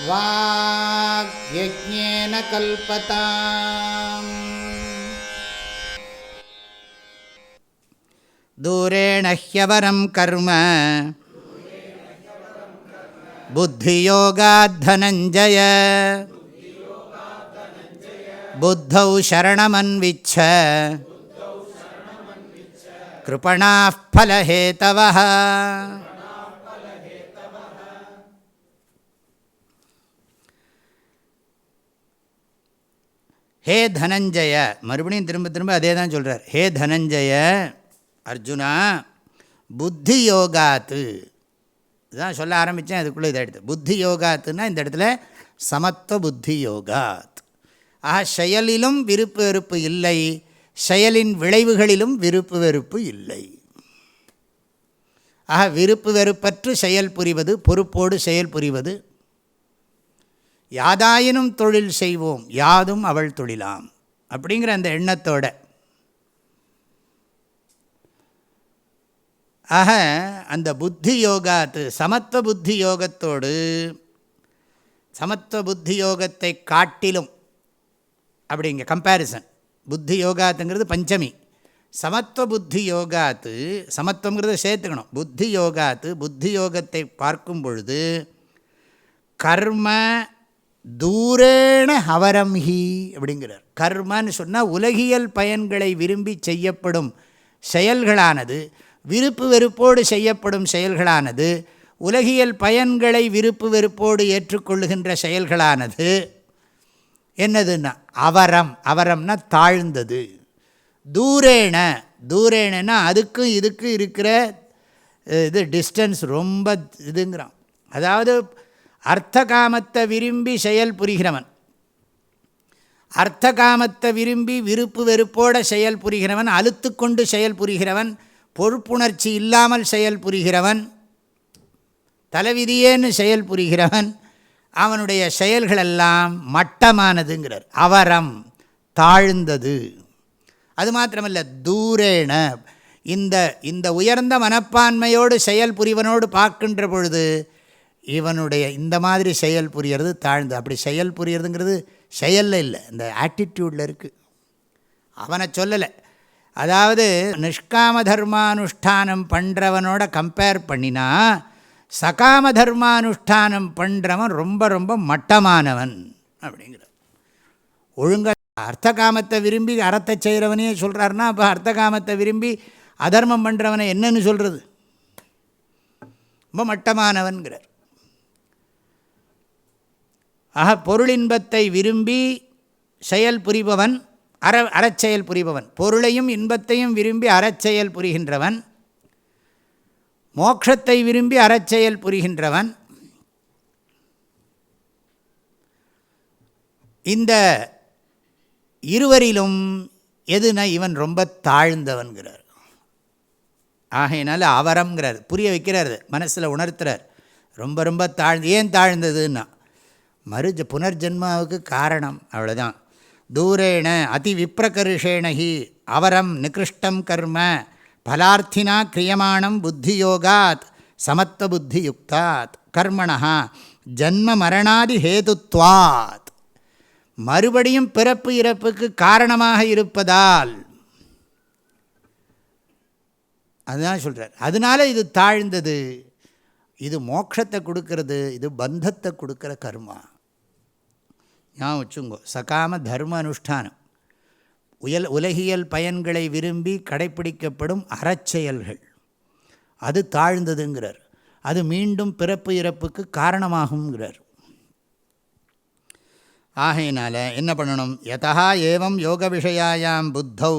வாக்யஜ்ஞேன கல்பதாம். தூரேண ஹ்யவரம் கர்ம புத்தியோகாத் தனஞ்சய புத்தௌ சரணமன்விச்ச கிருபணாஃ பலஹேதவஹ. ஹே தனஞ்சய, மறுபடியும் திரும்ப திரும்ப அதே தான் சொல்கிறார். ஹே தனஞ்சய அர்ஜுனா, புத்தி யோகாத்து, இதுதான் சொல்ல ஆரம்பித்தேன், அதுக்குள்ளே இதை எடுத்து புத்தி யோகாத்துன்னா இந்த இடத்துல சமத்துவ புத்தி யோகாத். ஆக செயலிலும் விருப்பு வெறுப்பு இல்லை, செயலின் விளைவுகளிலும் விருப்பு வெறுப்பு இல்லை. ஆக விருப்பு வெறுப்பற்று செயல் புரிவது, பொறுப்போடு செயல் புரிவது. யாதாயினும் தொழில் செய்வோம், யாதும் அவள் தொழிலாம் அப்படிங்கிற அந்த எண்ணத்தோட. ஆக அந்த புத்தி யோகாத்து, சமத்துவ புத்தி யோகத்தோடு, சமத்துவ புத்தி யோகத்தை காட்டிலும் அப்படிங்க கம்பேரிசன். புத்தி யோகாத்துங்கிறது பஞ்சமி, சமத்துவ புத்தி யோகாத்து, சமத்துவங்கிறத சேர்த்துக்கணும். புத்தி யோகாத்து, புத்தி யோகத்தை பார்க்கும் பொழுது கர்ம தூரேண ஹவரம் ஹி அப்படிங்கிறார். கர்மன்னு சொன்னால் உலகியல் பயன்களை விரும்பி செய்யப்படும் செயல்களானது, விருப்பு வெறுப்போடு செய்யப்படும் செயல்களானது, உலகியல் பயன்களை விருப்பு வெறுப்போடு ஏற்றுக்கொள்ளுகின்ற செயல்களானது என்னதுன்னா அவரம். அவரம்னா தாழ்ந்தது. தூரேண, தூரேனா அதுக்கும் இதுக்கும் இருக்கிற இது டிஸ்டன்ஸ் ரொம்ப இதுங்கிறான். அதாவது அர்த்த காமத்தை விரும்பி செயல் புரிகிறவன், அர்த்த காமத்தை விரும்பி விருப்பு வெறுப்போட செயல் புரிகிறவன், அலுத்து கொண்டு செயல் புரிகிறவன், பொறுப்புணர்ச்சி இல்லாமல் செயல் புரிகிறவன், தலைவிதியேன்னு செயல் புரிகிறவன், அவனுடைய செயல்களெல்லாம் மட்டமானதுங்கிறார். அவரம், தாழ்ந்தது. அது மாத்திரமல்ல, தூரேன, இந்த உயர்ந்த மனப்பான்மையோடு செயல் புரிவனோடு பார்க்கின்ற பொழுது இவனுடைய இந்த மாதிரி செயல் புரியறது தாழ்ந்து. அப்படி செயல் புரியறதுங்கிறது செயலில் இல்லை, இந்த ஆட்டிடியூடில் இருக்குது. அவனை சொல்லலை. அதாவது நிஷ்காம தர்மானுஷ்டானம் பண்ணுறவனோட கம்பேர் பண்ணினா சகாம தர்மானுஷ்டானம் பண்ணுறவன் ரொம்ப ரொம்ப மட்டமானவன் அப்படிங்கிற. ஒழுங்காக அர்த்த காமத்தை விரும்பி அறத்தை செய்கிறவனையே சொல்கிறாருன்னா, அப்போ அர்த்த காமத்தை விரும்பி அதர்மம் பண்ணுறவனை என்னன்னு சொல்கிறது? ரொம்ப மட்டமானவன்கிறார். ஆக பொருளின்பத்தை விரும்பி செயல் புரிபவன் அறச்செயல் புரிபவன், பொருளையும் இன்பத்தையும் விரும்பி அறச்செயல் புரிகின்றவன், மோட்சத்தை விரும்பி அறச்செயல் புரிகின்றவன். இந்த இருவரிலும் எதுனா இவன் ரொம்ப தாழ்ந்தவன்கிறார். ஆகையினால அவரம்ங்கிறார், புரிய வைக்கிறார், மனசில் உணர்த்துறார். ரொம்ப ரொம்ப தாழ்ந்து. ஏன் தாழ்ந்ததுன்னா புனர்ஜென்மாவுக்கு காரணம், அவ்வளோதான். தூரேண அதி விப்ரகர்ஷேணஹி அவரம் நிகிருஷ்டம் கர்ம பலார்த்தினா கிரியமாணம் புத்தியோகாத் சமத்துவ புத்தி யுக்தாத் கர்மணா ஜன்ம மரணாதி ஹேதுத்வாத். மறுபடியும் பிறப்பு இறப்புக்கு காரணமாக இருப்பதால், அதுதான் சொல்கிறார். அதனால இது தாழ்ந்தது. இது மோட்சத்தை கொடுக்கறது, இது பந்தத்தை கொடுக்குற கர்மா. ஞாபகம் வச்சுங்கோ. சகாம தர்ம அனுஷ்டானம், உலகியல் பயன்களை விரும்பி கடைப்பிடிக்கப்படும் அறச்செயல்கள், அது தாழ்ந்ததுங்கிறார். அது மீண்டும் பிறப்பு இறப்புக்கு காரணமாகுங்கிறார். ஆகையினால என்ன பண்ணணும்? யதா ஏவம் யோக விஷயாயாம் புத்தௌ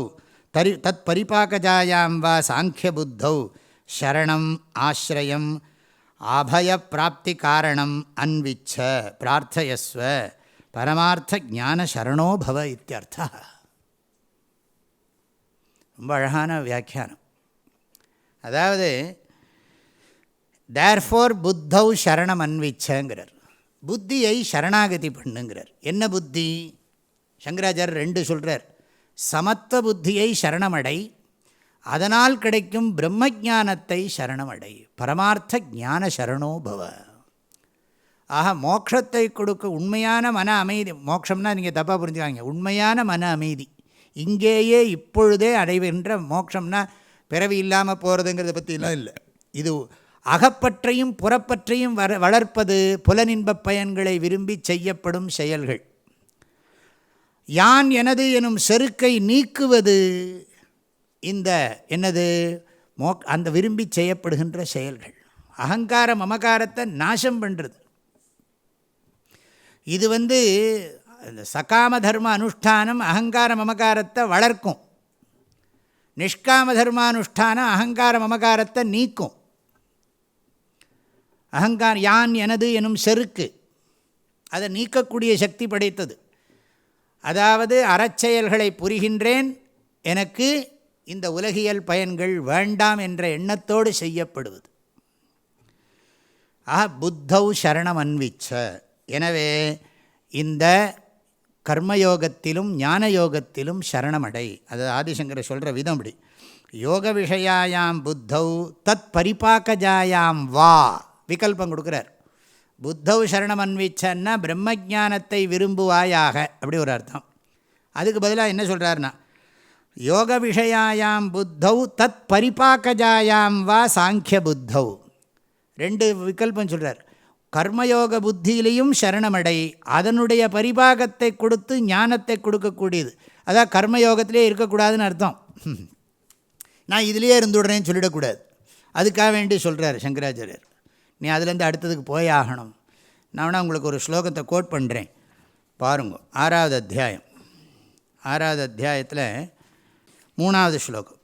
தத் பரிபாகஜாயாம் வா சாங்கிய புத்தௌ சரணம் ஆஸ்ரயம் ஆபய பிராப்தி காரணம் அன்விச்ச பிரார்த்தயஸ்வ பரமார்த்த ஞான சரணோ பவ இத்தியர்த்தா. ரொம்ப அழகான வியாக்கியானம். அதாவது தேர்ஃபோர் புத்தௌ சரணம் அன்விச்சங்கிறார். புத்தியை சரணாகதி பண்ணுங்கிறார். என்ன புத்தி? சங்கராச்சாரியர் ரெண்டு சொல்கிறார். சமத்துவ புத்தியை சரணமடை, அதனால் கிடைக்கும் பிரம்ம ஞானத்தை சரணமடை. பரமார்த்த ஞான சரணோ பவ. ஆக மோட்சத்தை கொடுக்க உண்மையான மன அமைதி, மோட்சம்னா நீங்கள் தப்பாக புரிஞ்சுக்காங்க, உண்மையான மன அமைதி இங்கேயே இப்பொழுதே அடைகின்ற மோட்சம்னா பிறவி இல்லாமல் போகிறதுங்கிறத பற்றிலாம் இல்லை. இது அகப்பற்றையும் புறப்பற்றையும் வளர்ப்பது புலனின்பப் பயன்களை விரும்பி செய்யப்படும் செயல்கள். யான் எனது எனும் செருக்கை நீக்குவது இந்த என்னது அந்த விரும்பி செய்யப்படுகின்ற செயல்கள். அகங்கார மமகாரத்தை நாசம் பண்ணுறது. இது இந்த சகாம தர்ம அனுஷ்டானம் அகங்கார மமகாரத்தை வளர்க்கும். நிஷ்காம தர்மானுஷ்டானம் அகங்கார மமகாரத்தை நீக்கும். அகங்காரம் யான் எனது எனும் செருக்கு அதை நீக்கக்கூடிய சக்தி படைத்தது. அதாவது அறச்செயல்களை புரிகின்றேன், எனக்கு இந்த உலகியல் பயன்கள் வேண்டாம் என்ற எண்ணத்தோடு செய்யப்படுவது. புத்தௌ சரணம் அன்விச்ச. எனவே இந்த கர்மயோகத்திலும் ஞான யோகத்திலும் சரணமடை. அது ஆதிசங்கர சொல்கிற விதம் அப்படி. யோக விஷயாயாம் புத்தௌ தத் பரிபாக்கஜாயாம் வா விகல்பம் கொடுக்குறார். புத்தௌ சரணம் அன்விச்சன்னா பிரம்மஜானத்தை விரும்புவாயாக, அப்படி ஒரு அர்த்தம். அதுக்கு பதிலாக என்ன சொல்கிறாருன்னா, யோக விஷயாயாம் புத்தௌ தத் பரிபாக்கஜாயாம் வா சாங்கிய புத்தௌ. ரெண்டு விகல்பம் சொல்கிறார். கர்மயோக புத்தியிலையும் சரணமடை, அதனுடைய பரிபாகத்தை கொடுத்து ஞானத்தை கொடுக்கக்கூடியது. அதான் கர்மயோகத்திலே இருக்கக்கூடாதுன்னு அர்த்தம். நான் இதிலே இருந்துவிடுறேன்னு சொல்லிடக்கூடாது. அதுக்காக வேண்டி சொல்கிறார் சங்கராச்சாரியர், நீ அதுலேருந்து அடுத்ததுக்கு போய் ஆகணும். நான் வேணா உங்களுக்கு ஒரு ஸ்லோகத்தை கோட் பண்ணுறேன் பாருங்க. 6வது அத்தியாயம், 6வது அத்தியாயத்தில் 3வது ஸ்லோகம்.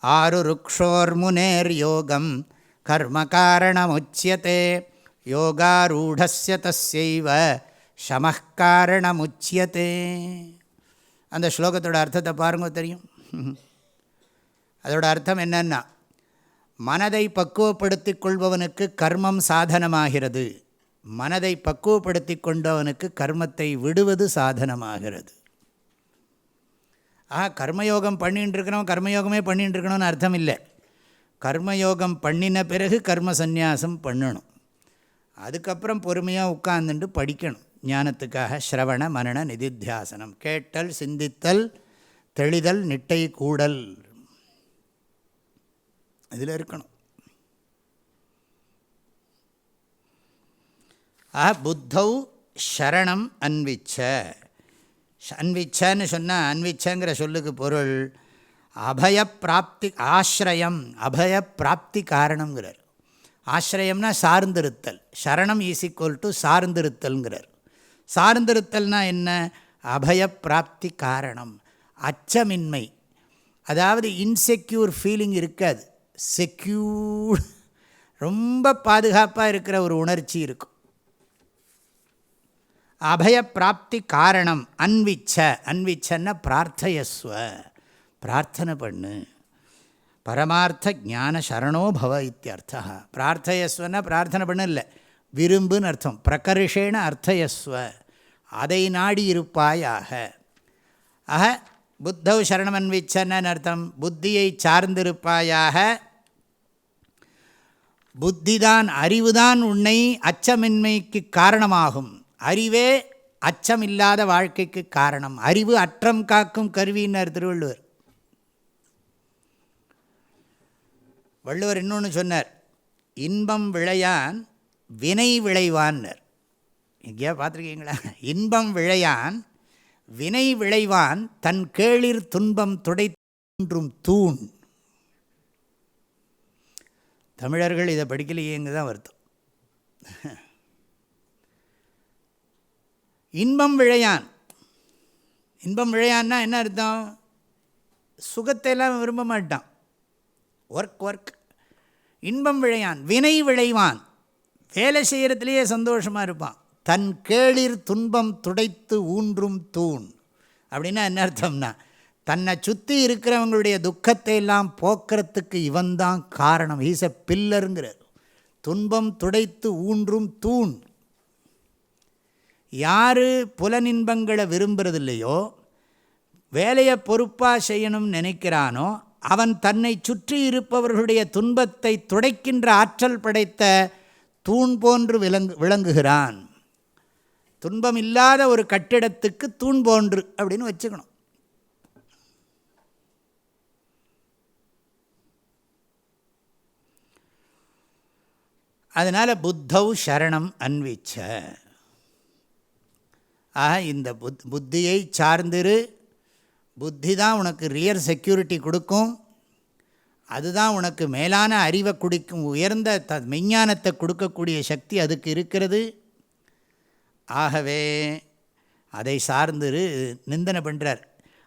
ஆரு ருக்ஷோர் முனேர் யோகம் கர்ம காரணமுச்யதே யோகாரூடஸ்ய தஸ்யைவ சமः காரணமுச்யதே. அந்த ஸ்லோகத்தோட அர்த்தத்தை பாருங்க, தெரியும். அதோட அர்த்தம் என்னன்னா, மனதை பக்குவப்படுத்தி கொள்பவனுக்கு கர்மம் சாதனமாகிறது, மனதை பக்குவப்படுத்தி கொண்டவனுக்கு கர்மத்தை விடுவது சாதனமாகிறது. கர்மயோகம் பண்ணின்னு இருக்கணும், கர்மயோகமே பண்ணின்னு இருக்கணும்னு அர்த்தம் இல்லை. கர்மயோகம் பண்ணின பிறகு கர்ம சந்நியாசம் பண்ணணும். அதுக்கப்புறம் பொறுமையாக உட்கார்ந்துட்டு படிக்கணும் ஞானத்துக்காக. ஸ்ரவண மனன நிதித்தியாசனம், கேட்டல் சிந்தித்தல் தெளிதல் நிட்டை கூடல், இதில் இருக்கணும். புத்தௌ சரணம் அன்விச்ச. அன்விச்சன்னு சொன்னால், அன்விச்சங்கிற சொல்லுக்கு பொருள் அபயப்பிராப்தி, ஆசிரியம், அபயப்பிராப்தி காரணங்கிறார். ஆசிரியம்னா சார்ந்திருத்தல், சரணம் ஈஸிக்வல் டு சார்ந்திருத்தல்ங்கிறார். சார்ந்திருத்தல்னா என்ன? அபயப்பிராப்தி காரணம், அச்சமின்மை. அதாவது இன்செக்யூர் ஃபீலிங் இருக்காது, செக்யூர், ரொம்ப பாதுகாப்பாக இருக்கிற ஒரு உணர்ச்சி இருக்கும். அபயப்பிராப்தி காரணம் அன்விச்ச. அன்விச்சன்னா பிரார்த்தயஸ்வ, பிரார்த்தனை பண்ணு. பரமார்த்த ஞான சரணோ பவ இத்தியர்த்தா. பிரார்த்தயஸ்வன்னா பிரார்த்தனை பண்ண இல்லை, விரும்புன்னு அர்த்தம். பிரகர்ஷேண அர்த்தயஸ்வ, அதை நாடி இருப்பாயாக. ஆக புத்தௌ சரணமன்விச்சன்னு அர்த்தம், புத்தியை சார்ந்திருப்பாயாக. புத்திதான், அறிவுதான் உன்னை அச்சமின்மைக்கு காரணமாகும். அறிவே அச்சமில்லாத வாழ்க்கைக்கு காரணம். அறிவு அற்றம் காக்கும் கருவின்னார் திருவள்ளுவர். வள்ளுவர் இன்னொன்று சொன்னார், இன்பம் விளையான் வினை விளைவான்னர். எங்கேயா பார்த்துருக்கீங்களா? இன்பம் விளையான் வினை விளைவான் தன் கேளிர் துன்பம் துடைத்தும் தூண். தமிழர்கள் இதை படிக்கலையேங்க தான் வருத்தம். இன்பம் விளையான், இன்பம் விளையான்னா என்ன அர்த்தம்? சுகத்தை எல்லாம் விரும்ப மாட்டான், ஒர்க். இன்பம் விளையான் வினை விளைவான், வேலை செய்கிறதுலேயே சந்தோஷமாக இருப்பான். தன் கேளிர் துன்பம் துடைத்து ஊன்றும் தூண். அப்படின்னா என்ன அர்த்தம்னா, தன்னை சுற்றி இருக்கிறவங்களுடைய துக்கத்தை எல்லாம் போக்குறதுக்கு இவன்தான் காரணம். ஈஸ் எ பில்லருங்கிறார். துன்பம் துடைத்து ஊன்றும் தூண். யார் புலனின்பங்களை விரும்புறதில்லையோ, வேலையை பொறுப்பாக செய்யணும்னு நினைக்கிறானோ, அவன் தன்னை சுற்றி இருப்பவர்களுடைய துன்பத்தை துடைக்கின்ற ஆற்றல் படைத்த தூண் போன்று விளங்குகிறான். துன்பம் இல்லாத ஒரு கட்டிடத்துக்கு தூண் போன்று அப்படின்னு வச்சுக்கணும். அதனால் புத்தௌ சரணம் அன்விச்ச. ஆக இந்த புத்தியை சார்ந்திரு. புத்தி தான் உனக்கு ரியல் செக்யூரிட்டி கொடுக்கும். அதுதான் உனக்கு மேலான அறிவை குடிக்கும், உயர்ந்த மெஞ்ஞானத்தை கொடுக்கக்கூடிய சக்தி அதுக்கு இருக்கிறது. ஆகவே அதை சார்ந்து நிந்தனை பண்ணுறார்.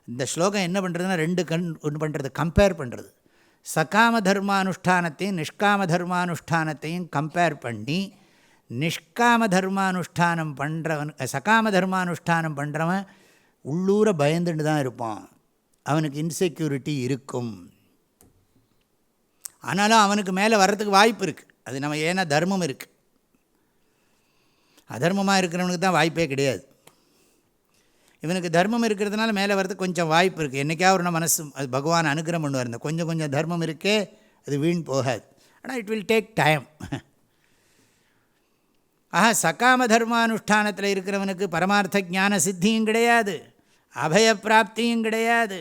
இந்த ஸ்லோகம் என்ன பண்ணுறதுன்னா ரெண்டு ஒன்று பண்ணுறது, கம்பேர் பண்ணுறது. சகாம தர்மானுஷ்டானத்தையும் நிஷ்காம தர்மானுஷ்டானத்தையும் கம்பேர் பண்ணி, நிஷ்காம தர்மானுஷ்டானம் பண்ணுறவன், சகாம தர்மானுஷ்டானம் பண்ணுறவன் உள்ளூர பயந்துட்டு தான் இருப்பான். அவனுக்கு இன்செக்யூரிட்டி இருக்கும். ஆனாலும் அவனுக்கு மேலே வர்றதுக்கு வாய்ப்பு இருக்குது. அது நம்ம ஏன்னா தர்மம் இருக்குது. அதர்மமாக இருக்கிறவனுக்கு தான் வாய்ப்பே கிடையாது. இவனுக்கு தர்மம் இருக்கிறதுனால மேலே வர்றதுக்கு கொஞ்சம் வாய்ப்பு இருக்குது. என்றைக்காவது ஒரு மனசு அது பகவான் அனுகிரகம் பண்ணுவார். இந்த கொஞ்சம் கொஞ்சம் தர்மம் இருக்கே அது வீண் போகாது. ஆனால் இட் வில் டேக் டைம். ஆஹா, சகாம தர்மானுஷ்டானத்தில் இருக்கிறவனுக்கு பரமார்த்த ஞான சித்தியும் கிடையாது, அபயப்பிராப்தியும் கிடையாது.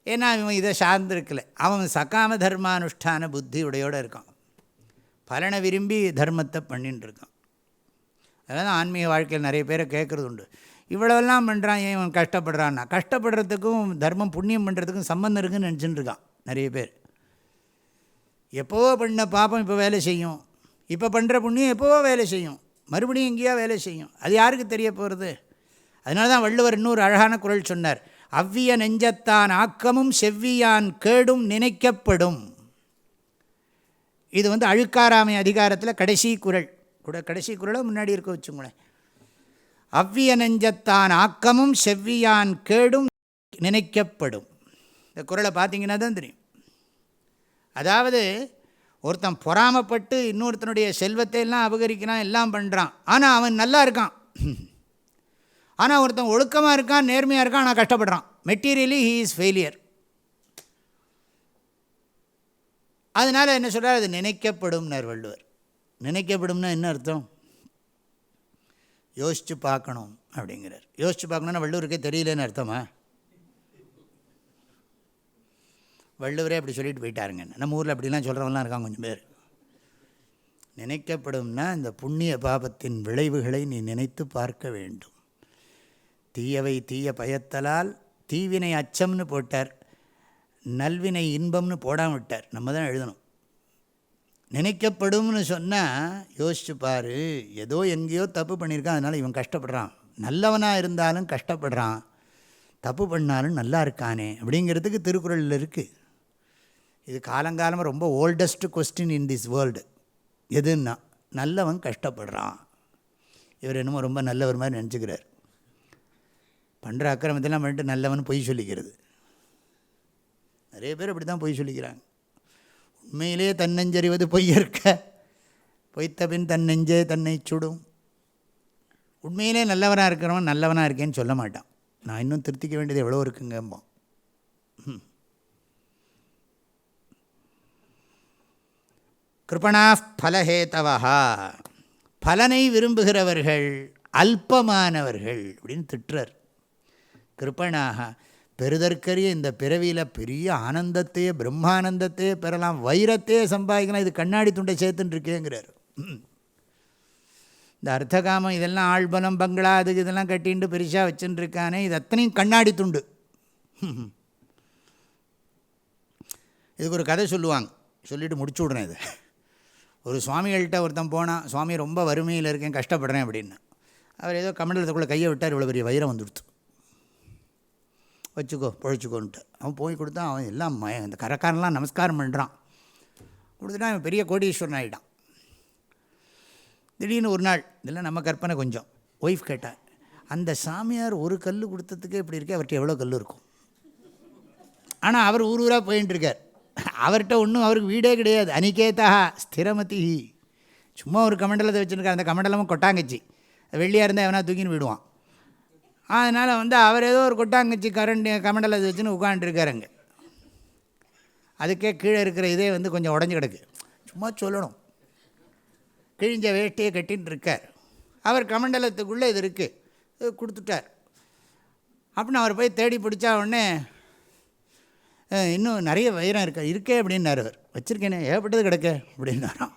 ஏன்னா இவன் இதை சார்ந்திருக்கல. அவன் சகாம தர்மானுஷ்டான புத்தி உடையோடு இருக்கான். பலனை விரும்பி தர்மத்தை பண்ணின்னு இருக்கான். அதனால் ஆன்மீக வாழ்க்கையில் நிறைய பேரை கேட்குறது உண்டு, இவ்வளோவெல்லாம் பண்ணுறான், ஏன் இவன் கஷ்டப்படுறான்னா. கஷ்டப்படுறதுக்கும் தர்மம் புண்ணியம் பண்ணுறதுக்கும் சம்பந்தம் இருக்குதுன்னு நினச்சின்னு இருக்கான் நிறைய பேர். எப்போவோ பண்ண பாப்பம் இப்போ வேலை செய்யும், இப்போ பண்ணுற புண்ணியம் எப்போவோ வேலை செய்யும், மறுபடியும் எங்கேயோ வேலை செய்யும். அது யாருக்கு தெரிய போகிறது? அதனால தான் வள்ளுவர் இன்னொரு அழகான குறள் சொன்னார், அவ்விய நெஞ்சத்தான் ஆக்கமும் செவ்வியான் கேடும் நினைக்கப்படும். இது அழுக்காராமை அதிகாரத்தில் கடைசி குறள். கடைசி குறளை முன்னாடி இருக்க வச்சுங்களேன். அவ்விய நெஞ்சத்தான் ஆக்கமும் செவ்வியான் கேடும் நினைக்கப்படும். இந்த குறளை பார்த்தீங்கன்னா தான் தெரியும். அதாவது ஒருத்தன் பொறாமப்பட்டு இன்னொருத்தனுடைய செல்வத்தை எல்லாம் அபகரிக்கிறான், எல்லாம் பண்ணுறான், ஆனால் அவன் நல்லா இருக்கான். ஆனால் ஒருத்தன் ஒழுக்கமாக இருக்கான், நேர்மையாக இருக்கான், ஆனால் கஷ்டப்படுறான். Materially he is failure. அதனால் என்ன சொல்கிறார், அது நினைக்கப்படும்னார் வள்ளுவர். நினைக்கப்படும்னா என்ன அர்த்தம்? யோசித்து பார்க்கணும் அப்படிங்கிறார். யோசித்து பார்க்கணுன்னா வள்ளுவருக்கே தெரியலன்னு அர்த்தமா? வள்ளுவரே அப்படி சொல்லிட்டு போயிட்டாருங்க. நம்ம ஊரில் அப்படிலாம் சொல்கிறவங்களாம் இருக்காங்க கொஞ்சம் பேர். நினைக்கப்படும்னா இந்த புண்ணிய பாபத்தின் விளைவுகளை நீ நினைத்து பார்க்க வேண்டும். தீயவை தீய பயத்தலால் தீவினை அச்சம்னு போட்டார், நல்வினை இன்பம்னு போடாமல் விட்டார். நம்ம தான் எழுதணும். நினைக்கப்படும்னு சொன்னால் யோசிச்சு பாரு, ஏதோ எங்கேயோ தப்பு பண்ணியிருக்கான், அதனால் இவன் கஷ்டப்படுறான். நல்லவனாக இருந்தாலும் கஷ்டப்படுறான், தப்பு பண்ணாலும் நல்லா இருக்கானே அப்படிங்கிறதுக்கு திருக்குறளில் இருக்குது. இது காலங்காலமாக ரொம்ப oldest question in this world. எதுன்னா நல்லவன் கஷ்டப்படுறான். இவர் என்னமோ ரொம்ப நல்லவர் மாதிரி நினச்சிக்கிறார். பண்ணுற அக்கிரமத்தெல்லாம் பண்ணிட்டு நல்லவன் பொய் சொல்லிக்கிறது. நிறைய பேர் அப்படி தான் பொய் சொல்லிக்கிறாங்க. உண்மையிலே தன்னஞ்சறிவது பொய்யற்க, பொய்த்த பின் தன்னெஞ்சே தன்னை சுடும். உண்மையிலே நல்லவனாக இருக்கிறவன் நல்லவனாக இருக்கேன்னு சொல்ல மாட்டான். நான் இன்னும் திருத்திக்க வேண்டியது எவ்வளோ இருக்குங்கம்பான். கிருபணா பலஹேதவா, பலனை விரும்புகிறவர்கள் அல்பமானவர்கள் அப்படின்னு திட்டுறார். கிருபணாக, பெறுதற்கரிய இந்த பிறவியில் பெரிய ஆனந்தத்தையே பிரம்மானந்தத்தையே பெறலாம், வைரத்தையே சம்பாதிக்கலாம், இது கண்ணாடி துண்டை சேர்த்துட்டுருக்கேங்கிறார். இந்த அர்த்தகாமம் இதெல்லாம் ஆழ்பலம் பங்களா அதுக்கு இதெல்லாம் கட்டின்ட்டு பெருசாக வச்சுட்டுருக்கானே, இது அத்தனையும் கண்ணாடி துண்டு. இதுக்கு ஒரு கதை சொல்லுவாங்க, சொல்லிவிட்டு முடிச்சு விட்றேன். இது ஒரு சுவாமிகள்கிட்ட ஒருத்தன் போனான். சுவாமி ரொம்ப வறுமையில் இருக்கேன், கஷ்டப்படுறேன் அப்படின்னு. அவர் ஏதோ கமண்டலத்துக்குள்ளே கையை விட்டார், இவ்வளோ பெரிய வைரம் வந்துடுத்து. வச்சுக்கோ பொழைச்சிக்கோன்ட்டு அவன் போய் கொடுத்தான். அவன் எல்லாம் இந்த கரக்காரெலாம் நமஸ்காரம் பண்ணுறான். கொடுத்துட்டான். அவன் பெரிய கோடீஸ்வரன் ஆகிட்டான். திடீர்னு ஒரு நாள், இதெல்லாம் நம்ம கற்பனை கொஞ்சம், ஒய்ஃப் கேட்டான், அந்த சாமியார் ஒரு கல் கொடுத்ததுக்கே இப்படி இருக்கே, அவர்கிட்ட எவ்வளோ கல் இருக்கும்? ஆனால் அவர் ஊர் ஊராக போயின்ட்டுருக்கார். அவர்கிட்ட ஒன்றும் அவருக்கு வீடே கிடையாது. அனிகேதா ஸ்திரமதி, சும்மா ஒரு கமண்டலத்தை வச்சுருக்கார். அந்த கமண்டலமும் கொட்டாங்கச்சி, வெள்ளியாக இருந்தால் எவனா தூக்கின்னு விடுவான். அதனால் அவர் ஏதோ ஒரு கொட்டாங்கச்சி கமண்டலத்தை வச்சுன்னு உட்காந்துருக்காருங்க. அதுக்கே கீழே இருக்கிற இதே கொஞ்சம் உடஞ்சி கிடக்கு. சும்மா சொல்லணும். கிழிஞ்ச வேட்டியை கட்டின்னு இருக்கார். அவர் கமண்டலத்துக்குள்ளே இது இருக்குது கொடுத்துட்டார். அப்படின்னு அவர் போய் தேடி பிடிச்சா உடனே இன்னும் நிறைய வைரம் இருக்கே அப்படின்னாரு. அவர் வச்சுருக்கேனே ஏகப்பட்டது கிடக்க அப்படின்னாராம்.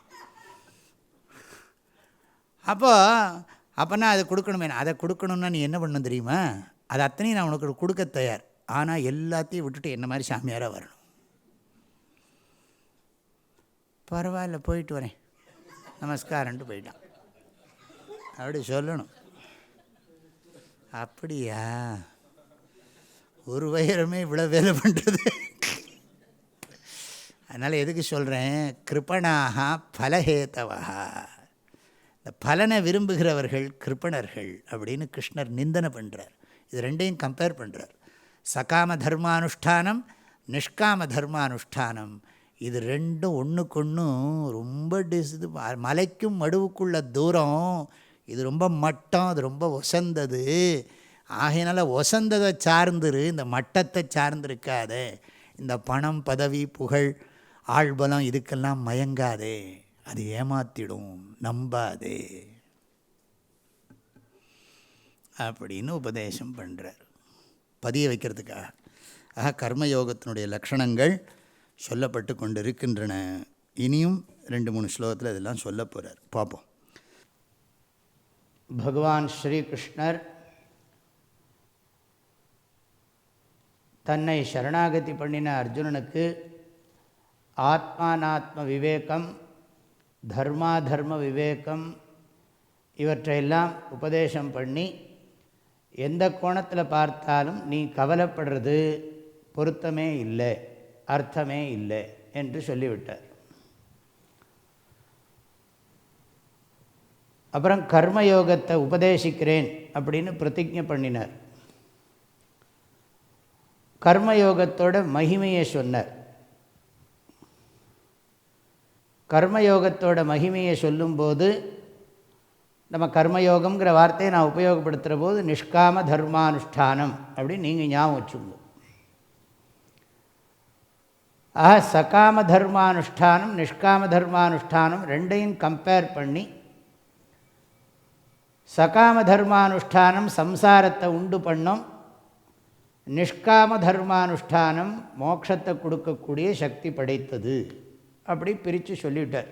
அப்போனா அதை கொடுக்கணுமே. அதை கொடுக்கணுன்னா நீ என்ன பண்ணணும் தெரியுமா? அது அத்தனையும் நான் உனக்கு கொடுக்க தயார், ஆனால் எல்லாத்தையும் விட்டுட்டு என்ன மாதிரி சாமியாராக வரணும். பரவாயில்ல போயிட்டு வரேன் நமஸ்காரன்ட்டு போயிட்டான். அப்படி சொல்லணும். அப்படியா, ஒரு வைரமே இவ்வளோ வேலை பண்ணுறது. அதனால் எதுக்கு சொல்கிறேன், கிருபணாக பலஹேதவா, இந்த பலனை விரும்புகிறவர்கள் கிருப்பணர்கள் அப்படின்னு கிருஷ்ணர் நிந்தனை பண்ணுறார். இது ரெண்டையும் கம்பேர் பண்ணுறார். சகாம தர்மானுஷ்டானம் நிஷ்காம தர்மானுஷ்டானம், இது ரெண்டும் ஒன்றுக்கொன்றும் ரொம்ப இது மலைக்கும் மடுவுக்குள்ள தூரம். இது ரொம்ப மட்டம், அது ரொம்ப ஒசந்தது. ஆகையினால ஒசந்ததை சார்ந்துரு, இந்த மட்டத்தை சார்ந்திருக்காதே. இந்த பணம் பதவி புகழ் ஆள்பலம் இதுக்கெல்லாம் மயங்காதே, அது ஏமாத்திடும், நம்பாதே அப்படின்னு உபதேசம் பண்ணுறார் பதிய வைக்கிறதுக்காக. ஆக கர்மயோகத்தினுடைய லக்ஷணங்கள் சொல்லப்பட்டு கொண்டு இருக்கின்றன. இனியும் 2-3 ஸ்லோகத்தில் இதெல்லாம் சொல்ல போகிறார், பார்ப்போம். பகவான் ஸ்ரீகிருஷ்ணர் தன்னை சரணாகதி பண்ணின அர்ஜுனனுக்கு ஆத்மானாத்ம விவேகம், தர்மாதர்ம விவேகம் இவற்றையெல்லாம் உபதேசம் பண்ணி, எந்த கோணத்தில் பார்த்தாலும் நீ கவலைப்படுறது பொருத்தமே இல்லை, அர்த்தமே இல்லை என்று சொல்லிவிட்டார். அப்புறம் கர்மயோகத்தை உபதேசிக்கிறேன் அப்படின்னு பிரதிஜை பண்ணினார். கர்மயோகத்தோட மகிமையை சொன்னார். கர்மயோகத்தோட மகிமையை சொல்லும்போது, நம்ம கர்மயோகம்ங்கிற வார்த்தையை நான் உபயோகப்படுத்துகிற போது நிஷ்காம தர்மானுஷ்டானம் அப்படின்னு நீங்கள் ஞாபகம் வச்சுங்க. ஆக சகாம தர்மானுஷ்டானம் நிஷ்காம தர்மானுஷ்டானம் ரெண்டையும் கம்பேர் பண்ணி, சகாம தர்மானுஷ்டானம் சம்சாரத்தை உண்டு பண்ணும், நிஷ்காம தர்மானுஷ்டானம் மோட்சத்தை கொடுக்கக்கூடிய சக்தி படைத்தது அப்படி பிரித்து சொல்லிவிட்டார்.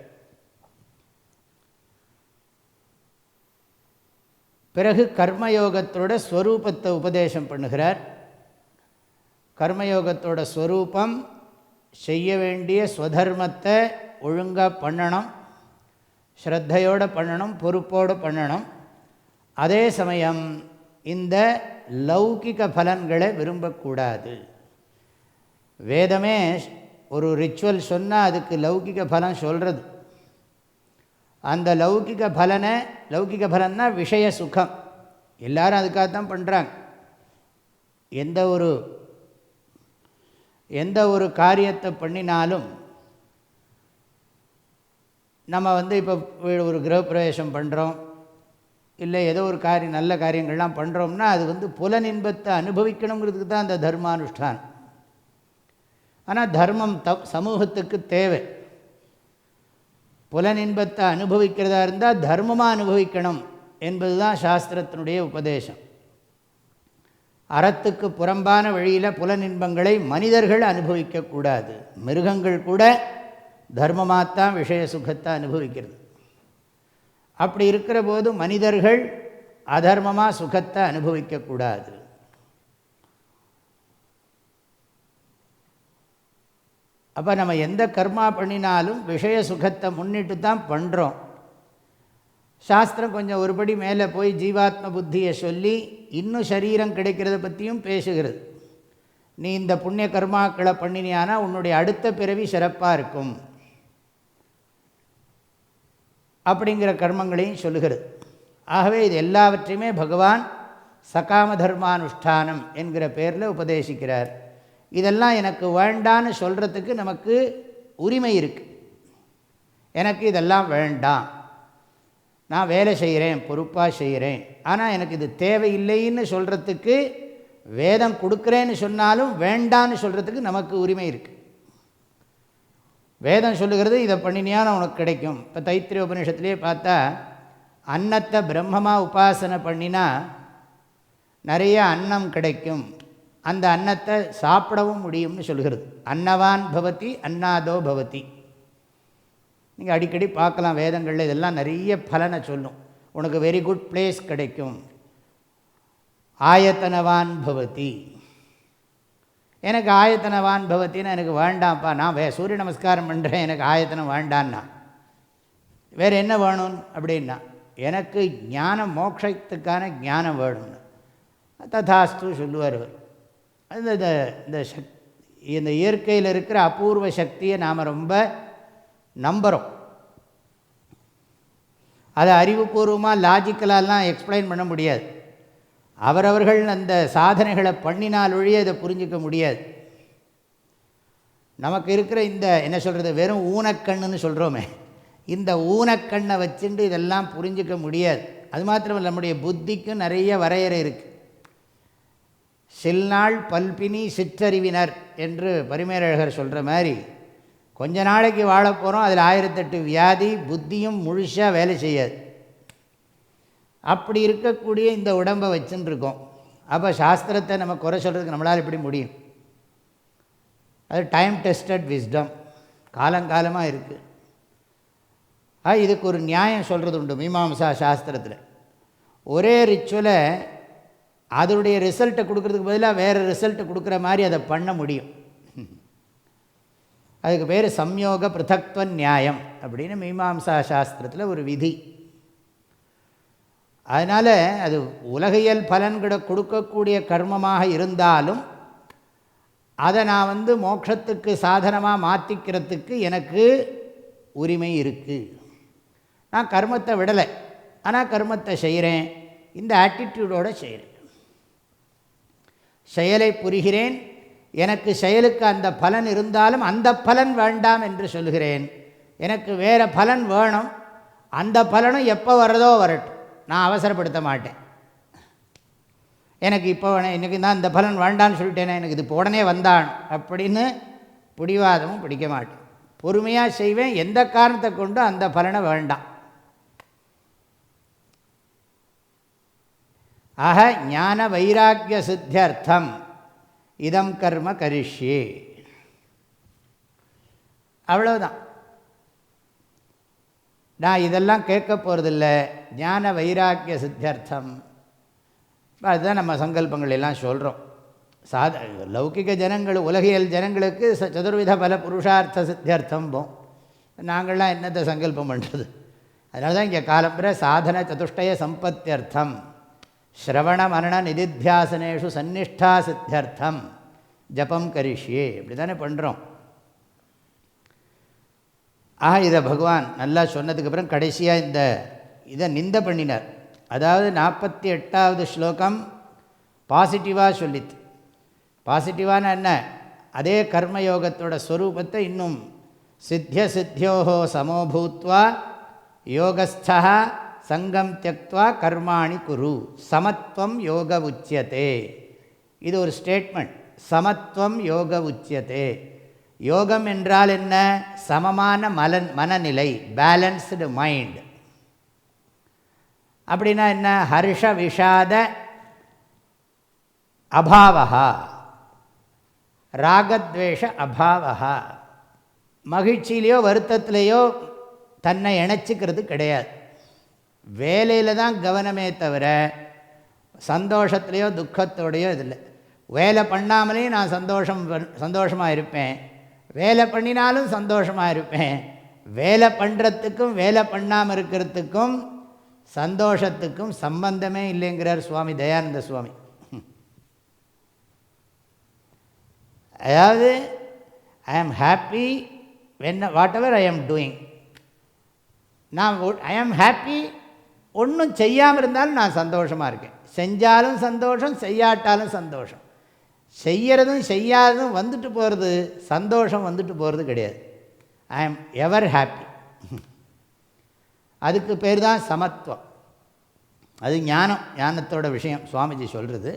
பிறகு கர்மயோகத்தோட ஸ்வரூபத்தை உபதேசம் பண்ணுகிறார். கர்மயோகத்தோட ஸ்வரூபம் செய்ய வேண்டிய ஸ்வதர்மத்தை ஒழுங்காக பண்ணணும், ஸ்ரத்தையோடு பண்ணணும், பொறுப்போடு பண்ணணும். அதே சமயம் இந்த லௌகிக பலன்களை விரும்பக்கூடாது. வேதமே ஒரு ரிச்சுவல் சொன்னால் அதுக்கு லௌகிக பலன் சொல்கிறது. அந்த லௌகிக பலனை, லௌகிக பலன்னா விஷய சுகம், எல்லாரும் அதுக்காகத்தான் பண்ணுறாங்க. எந்த ஒரு காரியத்தை பண்ணினாலும், நம்ம இப்போ ஒரு கிரகப்பிரவேசம் பண்ணுறோம், இல்லை ஏதோ ஒரு நல்ல காரியங்கள்லாம் பண்ணுறோம்னா அது புலனின்பத்தை அனுபவிக்கணுங்கிறதுக்கு தான் அந்த தர்மானுஷ்டானம். ஆனால் தர்மம் சமூகத்துக்கு தேவை. புலனின்பத்தை அனுபவிக்கிறதா இருந்தால் தர்மமாக அனுபவிக்கணும் என்பது தான் சாஸ்திரத்தினுடைய உபதேசம். அறத்துக்கு புறம்பான வழியில் புலனின்பங்களை மனிதர்கள் அனுபவிக்கக்கூடாது. மிருகங்கள் கூட தர்மமாகத்தான் விஷய சுகத்தை அனுபவிக்கிறது. அப்படி இருக்கிற போது மனிதர்கள் அதர்மமாக சுகத்தை அனுபவிக்கக்கூடாது. அப்போ நம்ம எந்த கர்மா பண்ணினாலும் விஷய சுகத்தை முன்னிட்டு தான் பண்ணுறோம். சாஸ்திரம் கொஞ்சம் ஒருபடி மேலே போய் ஜீவாத்ம புத்தியை சொல்லி இன்னும் சரீரம் கிடைக்கிறத பற்றியும் பேசுகிறது. நீ இந்த புண்ணிய கர்மாக்களை பண்ணினியானா உன்னுடைய அடுத்த பிறவி சிறப்பாக இருக்கும் அப்படிங்கிற கர்மங்களையும் சொல்லுகிறது. ஆகவே இது எல்லாவற்றையுமே பகவான் சகாம தர்மானுஷ்டானம் என்கிற பேரில் உபதேசிக்கிறார். இதெல்லாம் எனக்கு வேண்டான்னு சொல்கிறதுக்கு நமக்கு உரிமை இருக்குது. எனக்கு இதெல்லாம் வேண்டாம், நான் வேலை செய்கிறேன், பொறுப்பாக செய்கிறேன், ஆனால் எனக்கு இது தேவையில்லைன்னு சொல்கிறதுக்கு வேதம் கொடுக்குறேன்னு சொன்னாலும் வேண்டான்னு சொல்கிறதுக்கு நமக்கு உரிமை இருக்குது. வேதம் சொல்லுகிறது இதை பண்ணினியான உனக்கு கிடைக்கும். இப்போ தைத்திரிய உபநிஷத்துலேயே பார்த்தா அன்னத்தை பிரம்மமாக உபாசனை பண்ணினா நிறைய அன்னம் கிடைக்கும், அந்த அன்னத்தை சாப்பிடவும் முடியும்னு சொல்கிறது. அன்னவான் பவதி அன்னாதோ பவதி. நீங்கள் அடிக்கடி பார்க்கலாம் வேதங்களில் இதெல்லாம் நிறைய பலனை சொல்லும். உனக்கு வெரி குட் பிளேஸ் கிடைக்கும். ஆயத்தனவான் பவதி. எனக்கு ஆயத்தனவான் பவத்தின்னு எனக்கு வேண்டாம்ப்பா, நான் சூரிய நமஸ்காரம் பண்ணுறேன், எனக்கு ஆயத்தனம் வேண்டான்னா. வேறு என்ன வேணும் அப்படின்னா, எனக்கு ஞானம், மோட்சத்துக்கான ஞானம் வேணும்னு ததாஸ்து சொல்லுவார். அது இந்த இயற்கையில் இருக்கிற அபூர்வ சக்தியை நாம் ரொம்ப நம்புகிறோம். அதை அறிவுபூர்வமாக லாஜிக்கலாலாம் எக்ஸ்பிளைன் பண்ண முடியாது. அவரவர்கள் அந்த சாதனைகளை பண்ணினால் ஒழிய இதை புரிஞ்சிக்க முடியாது. நமக்கு இருக்கிற இந்த என்ன சொல்கிறது, வெறும் ஊனக்கண்ணுன்னு சொல்கிறோமே, இந்த ஊனக்கண்ணை வச்சுட்டு இதெல்லாம் புரிஞ்சிக்க முடியாது. அது மாத்திரமல்ல, நம்முடைய புத்திக்கும் நிறைய வரையறை இருக்குது. சில்நாள் பல்பினி சிற்றறிவினர் என்று பரிமேலழகர் சொல்கிற மாதிரி, கொஞ்ச நாளைக்கு வாழப்போகிறோம், அதில் 1008 வியாதி, புத்தியும் முழுசாக வேலை செய்யாது. அப்படி இருக்கக்கூடிய இந்த உடம்பை வச்சுன்னு இருக்கோம். அப்போ சாஸ்திரத்தை நம்ம குறை சொல்கிறதுக்கு நம்மளால் எப்படி முடியும்? அது டைம் டெஸ்டட் விஸ்டம், காலங்காலமாக இருக்குது. இதுக்கு ஒரு நியாயம் சொல்கிறது உண்டு மீமாம்சா சாஸ்திரத்தில். ஒரே ரிச்சுவலை அதனுடைய ரிசல்ட்டை கொடுக்கறதுக்கு பதிலாக வேறு ரிசல்ட்டை கொடுக்குற மாதிரி அதை பண்ண முடியும். அதுக்கு பேர் சம்யோக பிருத்தக்துவ நியாயம் அப்படின்னு மீமாம்சா சாஸ்திரத்தில் ஒரு விதி. அதனால் அது உலகியல் பலன்களை கொடுக்கக்கூடிய கர்மமாக இருந்தாலும் அதை நான் மோட்சத்துக்கு சாதனமாக மாற்றிக்கிறதுக்கு எனக்கு உரிமை இருக்குது. நான் கர்மத்தை விடலை, ஆனால் கர்மத்தை செய்கிறேன், இந்த ஆட்டிடியூடோடு செய்கிறேன். செயலை புரிகிறேன், எனக்கு செயலுக்கு அந்த பலன் இருந்தாலும் அந்த பலன் வேண்டாம் என்று சொல்கிறேன். எனக்கு வேறு பலன் வேணும், அந்த பலனும் எப்போ வர்றதோ வரட்டும், நான் அவசரப்படுத்த மாட்டேன். எனக்கு இப்போ எனக்கு தான் இந்த பலன் வேண்டான்னு சொல்லிட்டேனே, எனக்கு இது இப்போ உடனே வந்தான் அப்படின்னு பிடிவாதமும் பிடிக்க மாட்டேன். பொறுமையாக செய்வேன், எந்த காரணத்தை கொண்டு அந்த பலனை வேண்டாம். ஆக ஞான வைராக்கிய சித்தியர்த்தம் இதம் கர்ம கரிஷ்யே, அவ்வளவுதான். நான் இதெல்லாம் கேட்க போகிறதில்ல, ஞான வைராக்கிய சித்தியர்த்தம். அதுதான் நம்ம சங்கல்பங்கள் எல்லாம் சொல்கிறோம். லௌகிக ஜனங்கள், உலகியல் ஜனங்களுக்கு சதுர்வித பல புருஷார்த்த சித்தியர்த்தம் போம். நாங்கள்லாம் என்னத்தை சங்கல்பம் பண்ணுறது? அதனால தான் இங்கே காலம்புற சாதன சதுஷ்டய சம்பத்தியர்த்தம் ஸ்ரவண மரண நிதித்தியாசனேஷு சந்நிஷ்டா சித்தியர்த்தம் ஜபம் கரிஷ்யே, இப்படி தானே பண்ணுறோம். இதை பகவான் நல்லா சொன்னதுக்கப்புறம் கடைசியாக இதை நிந்த பண்ணினார். அதாவது 48வது ஸ்லோகம் பாசிட்டிவாக சொல்லித்து. பாசிட்டிவான என்ன? அதே கர்மயோகத்தோட ஸ்வரூபத்தை இன்னும் சித்திய சித்தியோஹோ சமோபூத்வா யோகஸ்தா சங்கம் தியக்த்வா கர்மாணி குரு சமத்வம் யோக உச்சியதே. இது ஒரு ஸ்டேட்மெண்ட். சமத்வம் யோக உச்சியதே. யோகம் என்றால் என்ன? சமமான மனநிலை, பேலன்ஸ்டு மைண்ட். அப்படின்னா என்ன? ஹர்ஷ விஷாத அபாவஹா, ராகத்வேஷ அபாவஹா. மகிழ்ச்சியிலையோ வருத்தத்திலேயோ தன்னை இணைச்சிக்கிறது கிடையாது. வேலையில் தான் கவனமே தவிர சந்தோஷத்துலேயோ துக்கத்தோடையோ இதில்லை. வேலை பண்ணாமலேயும் நான் சந்தோஷமாக இருப்பேன், வேலை பண்ணினாலும் சந்தோஷமாக இருப்பேன். வேலை பண்ணுறதுக்கும் வேலை பண்ணாமல் இருக்கிறதுக்கும் சந்தோஷத்துக்கும் சம்பந்தமே இல்லைங்கிறார் சுவாமி தயானந்த சுவாமி. அதாவது ஐ ஆம் ஹாப்பி வாட் எவர் ஐ ஆம் டூயிங். நான் ஐ ஆம் ஹாப்பி, ஒன்றும் செய்யாமல் இருந்தாலும் நான் சந்தோஷமாக இருக்கேன். செஞ்சாலும் சந்தோஷம், செய்யாட்டாலும் சந்தோஷம். செய்யறதும் செய்யாததும் வந்துட்டு போகிறது, சந்தோஷம் வந்துட்டு போகிறது கிடையாது. ஐ ஆம் எவர் ஹாப்பி. அதுக்கு பேர் தான் சமத்துவம். அது ஞானம், ஞானத்தோட விஷயம் சுவாமிஜி சொல்கிறது.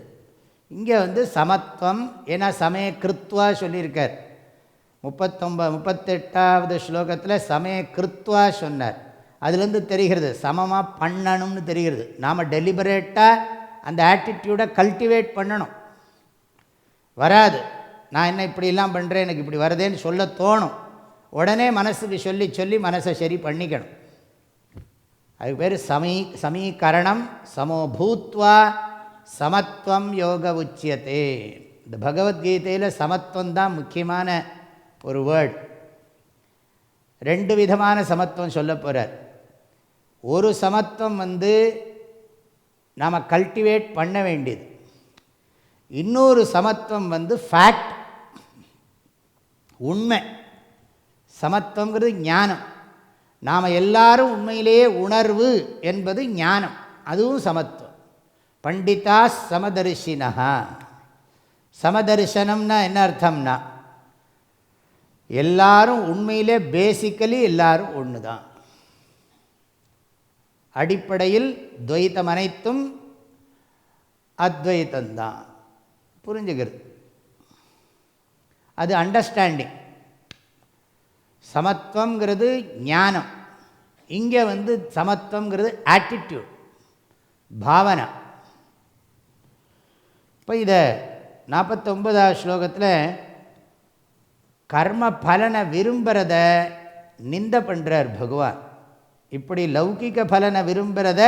இங்கே சமத்துவம், ஏன்னா சமய கிருத்வா சொல்லியிருக்கார். 38வது ஸ்லோகத்தில் சமய கிருத்வா சொன்னார். அதுலேருந்து தெரிகிறது சமமாக பண்ணணும்னு தெரிகிறது. நாம் டெலிபரேட்டாக அந்த ஆட்டிடியூடை கல்டிவேட் பண்ணணும். வராது, நான் என்ன இப்படிலாம் பண்ணுறேன், எனக்கு இப்படி வருதேன்னு சொல்ல தோணும். உடனே மனசுக்கு சொல்லி சொல்லி மனசை சரி பண்ணிக்கணும். அதுக்கு பேர் சமீகரணம். சமோபூத்வா சமத்துவம் யோக உச்சியத்தே. இந்த பகவத்கீதையில் சமத்துவம் தான் முக்கியமான ஒரு வேர்ட். 2 விதமான சமத்துவம் சொல்ல போகிறார். ஒரு சமத்துவம் நாம் கல்டிவேட் பண்ண வேண்டியது. இன்னொரு சமத்துவம் ஃபேக்ட், உண்மை. சமத்துவங்கிறது ஞானம். நாம் எல்லாரும் உண்மையிலேயே உணர்வு என்பது ஞானம், அதுவும் சமத்துவம். பண்டிதா சமதர்ஷினா. சமதர்சனம்னா என்ன அர்த்தம்னா, எல்லாரும் உண்மையிலே பேசிக்கலி எல்லாரும் ஒன்று தான். அடிப்படையில் துவைத்தம் அனைத்தும் அத்வைத்தந்தான். புரிஞ்சுக்கிறது, அது அண்டர்ஸ்டாண்டிங். சமத்துவங்கிறது ஞானம். இங்கே சமத்துவங்கிறது ஆட்டிடியூட், பாவனை. இப்போ இதை 49வது ஸ்லோகத்தில் கர்ம பலனை விரும்புகிறத நிந்த பண்ணுறார் பகவான். இப்படி லௌகிக பலனை விரும்புகிறத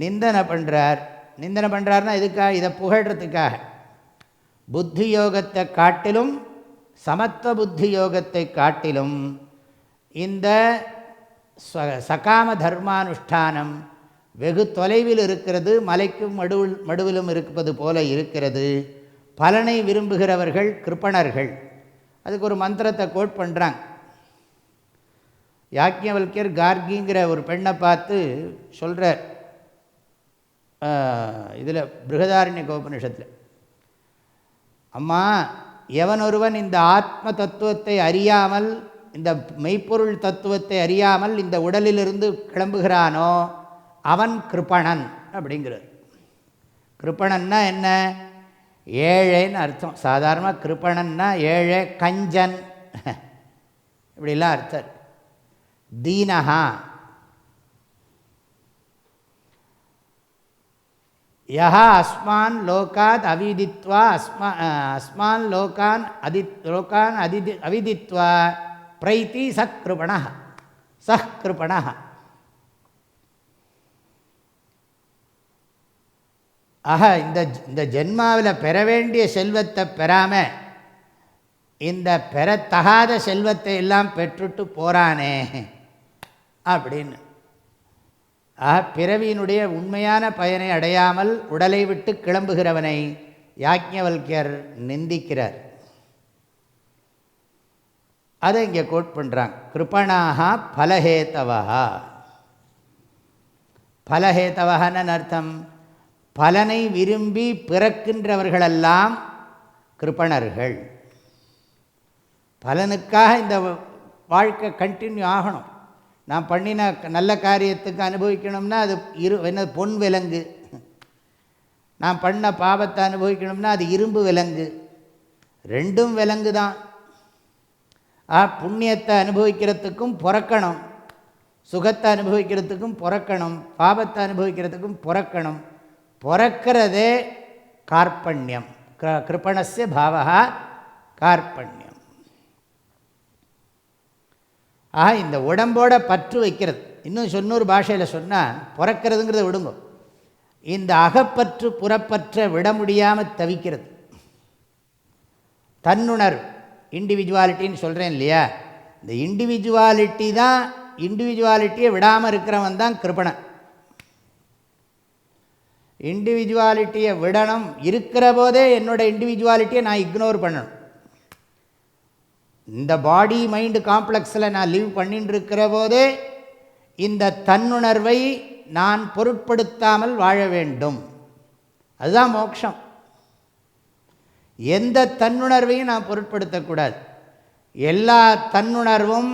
நிந்தனை பண்ணுறார். நிந்தனை பண்ணுறாருன்னா இதுக்காக, இதை புகழ்கிறதுக்காக. புத்தி யோகத்தை காட்டிலும், சமத்துவ புத்தி யோகத்தை காட்டிலும் இந்த சகாம தர்மானுஷ்டானம் வெகு தொலைவில் இருக்கிறது, மலைக்கும் மடுவிலும் இருப்பது போல இருக்கிறது. பலனை விரும்புகிறவர்கள் கிருபணர்கள். அதுக்கு ஒரு மந்திரத்தை கோட் பண்ணுறாங்க. யாக்ஞவல்யர் கார்கிங்கிற ஒரு பெண்ணை பார்த்து சொல்கிறார் இதில் பிருகதாரண்யக உபநிஷத்தில், அம்மா, எவன் ஒருவன் இந்த ஆத்ம தத்துவத்தை அறியாமல், இந்த மெய்ப்பொருள் தத்துவத்தை அறியாமல் இந்த உடலிலிருந்து கிளம்புகிறானோ அவன் கிருபணன் அப்படிங்கிறார். கிருபணன்னா என்ன? ஏழைன்னு அர்த்தம். சாதாரணமாக கிருபணன்னா ஏழை, கஞ்சன், இப்படிலாம் அர்த்தம். தீனஹா, யஹா அஸ்மான் லோகாத் அவிதித்வா அஸ்மான் லோகான் அவிதித்வா பிரைத்தி சக்ருபணः சஹ்கிருபணः. ஆக இந்த ஜென்மாவில் பெற வேண்டிய செல்வத்தை பெறாமல் இந்த பெறத்தகாத செல்வத்தை எல்லாம் பெற்றுட்டு போகிறானே அப்படின்னு. ஆக பிறவியினுடைய உண்மையான பயனை அடையாமல் உடலை விட்டு கிளம்புகிறவனை யாக்ஞவல்யர் நிந்திக்கிறார். அதை இங்கே கோட் பண்ணுறாங்க. கிருபணாக பலஹேதவா. பலஹேதவன்னு அர்த்தம், பலனை விரும்பி பிறக்கின்றவர்களெல்லாம் கிருபணர்கள். பலனுக்காக இந்த வாழ்க்கை கண்டினியூ ஆகணும். நான் பண்ணின நல்ல காரியத்துக்கு அனுபவிக்கணும்னா அது என்ன பொன் விலங்கு, நான் பண்ண பாவத்தை அனுபவிக்கணும்னா அது இரும்பு விலங்கு. ரெண்டும் விலங்கு தான். புண்ணியத்தை அனுபவிக்கிறதுக்கும் பிறக்கணும், சுகத்தை அனுபவிக்கிறதுக்கும் பிறக்கணும், பாவத்தை அனுபவிக்கிறதுக்கும் பிறக்கணும். பிறக்கிறதே கார்பண்யம். கிருபணஸ்ய பாவஹா கார்பண்யம். ஆக இந்த உடம்போட பற்று வைக்கிறது. இன்னும் சொன்னொரு பாஷையில் சொன்னால், பிறக்கிறதுங்கிறத விடுங்க, இந்த அகப்பற்று புறப்பற்ற விட முடியாமல் தவிக்கிறது. தன்னுணர்வு, இண்டிவிஜுவாலிட்டின்னு சொல்கிறேன் இல்லையா, இந்த இண்டிவிஜுவாலிட்டி தான், இண்டிவிஜுவாலிட்டியை விடாமல் இருக்கிறவன் தான் கிருபணன். இண்டிவிஜுவாலிட்டியை விடணும். இருக்கிற போதே என்னோட இண்டிவிஜுவாலிட்டியை நான் இக்னோர் பண்ணணும். இந்த பாடி மைண்டு காம்ப்ளெக்ஸில் நான் லிவ் பண்ணிட்டு இருக்கிற போதே இந்த தன்னுணர்வை நான் பொருட்படுத்தாமல் வாழ வேண்டும். அதுதான் மோட்சம். எந்த தன்னுணர்வையும் நான் பொருட்படுத்தக்கூடாது. எல்லா தன்னுணர்வும்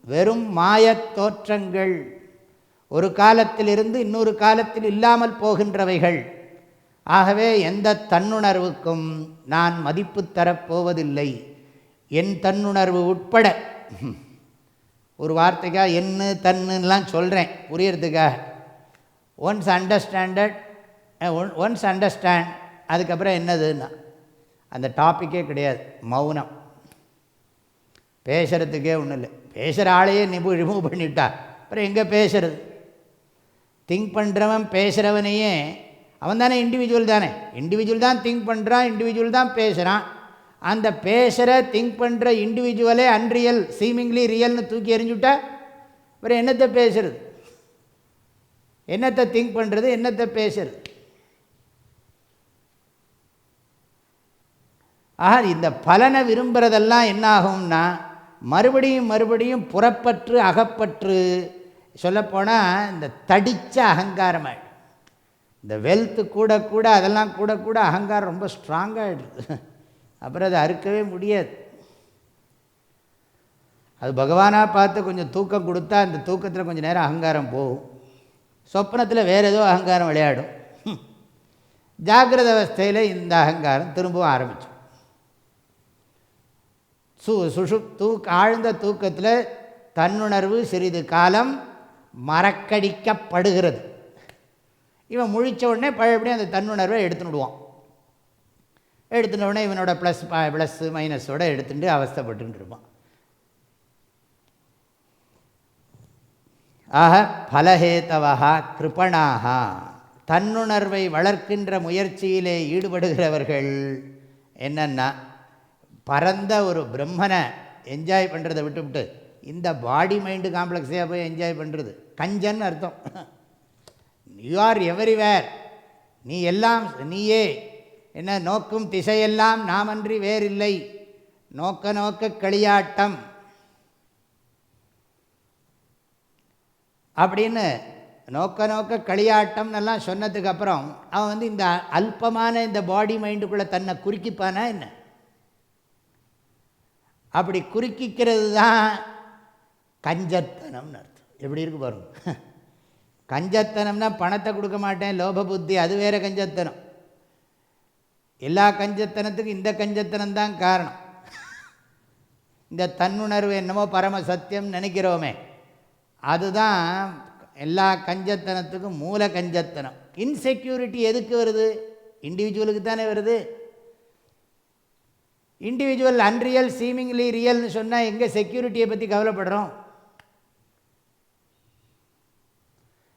வெறும் மாயத் தோற்றங்கள், ஒரு காலத்திலிருந்து இன்னொரு காலத்தில் இல்லாமல் போகின்றவைகள். ஆகவே எந்த தன்னுணர்வுக்கும் நான் மதிப்பு தரப்போவதில்லை. என் தன்னுணர்வு உட்பட. ஒரு வார்த்தைக்காக என்ன தன்னுலாம் சொல்கிறேன் புரியறதுக்காக. ஒன்ஸ் அண்டர்ஸ்டாண்ட் அதுக்கப்புறம் என்னதுன்னா அந்த டாப்பிக்கே கிடையாது, மௌனம். பேசுகிறதுக்கே ஒன்றும் இல்லை. பேசுகிற ஆளையே ரிமூவ் பண்ணிட்டா அப்புறம் எங்கே பேசுறது? திங்க் பண்ணுறவன் பேசுகிறவனையே அவன் தானே இண்டிவிஜுவல் தானே. இண்டிவிஜுவல் தான் திங்க் பண்ணுறான், இண்டிவிஜுவல் தான் பேசுகிறான். அந்த பேசுகிற திங்க் பண்ணுற இண்டிவிஜுவலே அன்ரியல், சீமிங்லி ரியல்னு தூக்கி எறிஞ்சுட்டா அப்புறம் என்னத்தை பேசுறது? என்னத்தை திங்க் பண்ணுறது, என்னத்தை பேசுறது? ஆக இந்த பலனை விரும்புகிறதெல்லாம் என்னாகும்னா மறுபடியும் மறுபடியும் புறப்பற்று அகப்பற்று, சொல்லப்போனால் இந்த தடித்த அகங்காரமாகிடும். இந்த வெல்த்து கூட கூட அதெல்லாம் கூட கூட அகங்காரம் ரொம்ப ஸ்ட்ராங்காகிடுது. அப்புறம் அதை அறுக்கவே முடியாது. அது பகவானாக பார்த்து கொஞ்சம் தூக்கம் கொடுத்தா அந்த தூக்கத்தில் கொஞ்சம் நேரம் அகங்காரம் போகும். சொப்னத்தில் வேறு ஏதோ அகங்காரம் விளையாடும். ஜாகிரத அவஸ்தையில் இந்த அகங்காரம் திரும்பவும் ஆரம்பிச்சோம். ஆழ்ந்த தூக்கத்தில் தன்னுணர்வு சிறிது காலம் மறக்கடிக்கப்படுகிறது. இவன் முழித்த உடனே பழையபடியும் அந்த தன்னுணர்வை எடுத்துடுவான். எடுத்துனோடனே இவனோட ப்ளஸ்ஸு மைனஸோடு எடுத்துட்டு அவஸ்தைப்பட்டு இருப்பான். ஆக பலஹேதவா கிருபணாக, தன்னுணர்வை வளர்க்கின்ற முயற்சியிலே ஈடுபடுகிறவர்கள் என்னன்னா பரந்த ஒரு பிரம்மனை என்ஜாய் பண்ணுறதை விட்டுவிட்டு இந்த பாடி மைண்டு காம்ப்ளெக்ஸையாக போய் என்ஜாய் பண்ணுறது. கஞ்சன் அர்த்தம். யூ ஆர் எவரிவேர், நீ எல்லாம் நீயே, என்ன நோக்கும் திசையெல்லாம் நாமன்றி வேறில்லை, நோக்க நோக்க களியாட்டம் அப்படின்னு நோக்க நோக்க களியாட்டம்னெல்லாம் சொன்னதுக்கப்புறம் அவன் இந்த அல்பமான இந்த பாடி மைண்டுக்குள்ளே தன்னை குறுக்கிப்பானா என்ன? அப்படி குறுக்கிக்கிறது தான் கஞ்சத்தனம்னு அர்த்தம். எப்படி இருக்கு பாருங்க. கஞ்சத்தனம்னா பணத்தை கொடுக்க மாட்டேன் லோப புத்தி, அது வேறு கஞ்சத்தனம். எல்லா கஞ்சத்தனத்துக்கும் இந்த கஞ்சத்தனம் தான் காரணம். இந்த தன்னுணர்வு என்னமோ பரம சத்தியம் நினைக்கிறோமே, அதுதான் எல்லா கஞ்சத்தனத்துக்கும் மூல கஞ்சத்தனம். இன்செக்யூரிட்டி எதுக்கு வருது? இண்டிவிஜுவலுக்கு தானே வருது. இண்டிவிஜுவல் அன்ரியல் சீமிங்லி ரியல்னு சொன்னால் எங்கே செக்யூரிட்டியை பற்றி கவலைப்படுறோம்?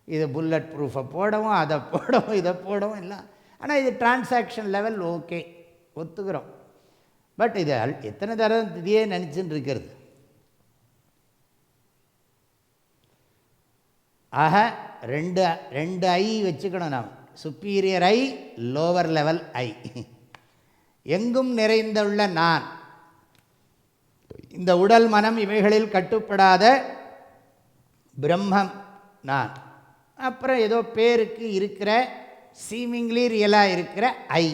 இது புல்லட் ப்ரூஃபை போடவும் அதை போடவும் இதை போடவும் இல்லை. ஆனால் இது டிரான்சாக்ஷன் லெவல் ஓகே, ஒத்துக்கிறோம். பட் இது எத்தனை தரம் இதையே நினச்சின்னு இருக்கிறது. ஆக ரெண்டு ஐ வச்சுக்கணும் நாம். சுப்பீரியர் ஐ, லோவர் லெவல் ஐ. எங்கும் நிறைந்துள்ள நான், இந்த உடல் மனம் இவைகளில் கட்டுப்படாத பிரம்மம் நான். அப்புறம் ஏதோ பேருக்கு இருக்கிற சீமிங்லி ரியலாக இருக்கிற ஐ.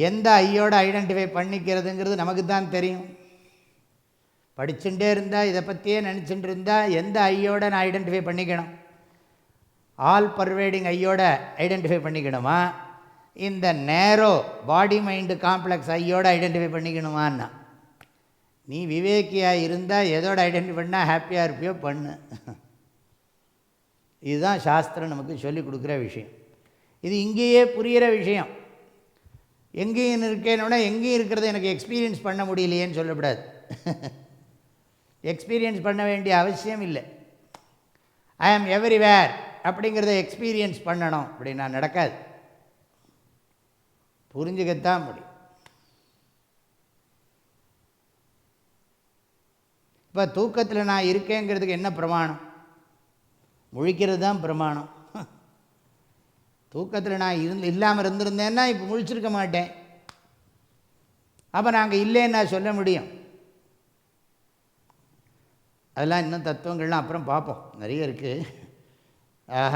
எந்த ஐயோடு ஐடென்டிஃபை பண்ணிக்கிறதுங்கிறது நமக்கு தான் தெரியும். படிச்சுட்டே இருந்தால் இதை பற்றியே நினச்சிட்டு இருந்தால் எந்த ஐயோட நான் ஐடென்டிஃபை பண்ணிக்கணும்? ஆல் பர்வேடிங் ஐயோட ஐடென்டிஃபை பண்ணிக்கணுமா? இந்த நேரோ பாடி மைண்டு காம்ப்ளெக்ஸ் ஐயோட ஐடென்டிஃபை பண்ணிக்கணுமான்னா? நீ விவேக்கியாக இருந்தால் எதோட ஐடென்டிஃபை பண்ணால் ஹாப்பியாக இருப்பியோ பண்ணு. இதுதான் சாஸ்திரம் நமக்கு சொல்லிக் கொடுக்குற விஷயம். இது இங்கேயே புரிகிற விஷயம். எங்கேயும் இருக்கேனோட எங்கேயும் இருக்கிறத எனக்கு எக்ஸ்பீரியன்ஸ் பண்ண முடியலையேன்னு சொல்லக்கூடாது. எக்ஸ்பீரியன்ஸ் பண்ண வேண்டிய அவசியம் இல்லை. ஐ ஆம் எவ்ரிவேர் அப்படிங்கிறத எக்ஸ்பீரியன்ஸ் பண்ணணும் அப்படின்னா நடக்காது. புரிஞ்சுக்கத்தான் முடியும். இப்போ தூக்கத்தில் நான் இருக்கேங்கிறதுக்கு என்ன பிரமாணம்? முழிக்கிறது தான் பிரமாணம். தூக்கத்தில் நான் இல்லாமல் இருந்திருந்தேன்னா இப்போ முழிச்சிருக்க மாட்டேன். அப்போ நாங்கள் இல்லைன்னு நான் சொல்ல முடியும்? அதெல்லாம் இன்னும் தத்துவங்கள்லாம் அப்புறம் பார்ப்போம், நிறைய இருக்குது. ஆக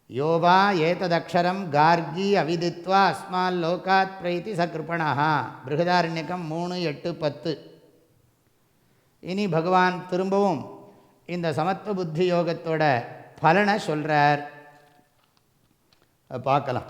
யோவா ஏததக்ஷரம் கார்கி அவிதித்வா அஸ்மால் லோகாத் பிரைத்தி சகிருப்பணா. பிருகதாரண்யகம் 3:8-10. இனி பகவான் திரும்பவும் இந்த சமத்துவ புத்தி யோகத்தோட பலனை சொல்கிறார். பார்க்கலாம்.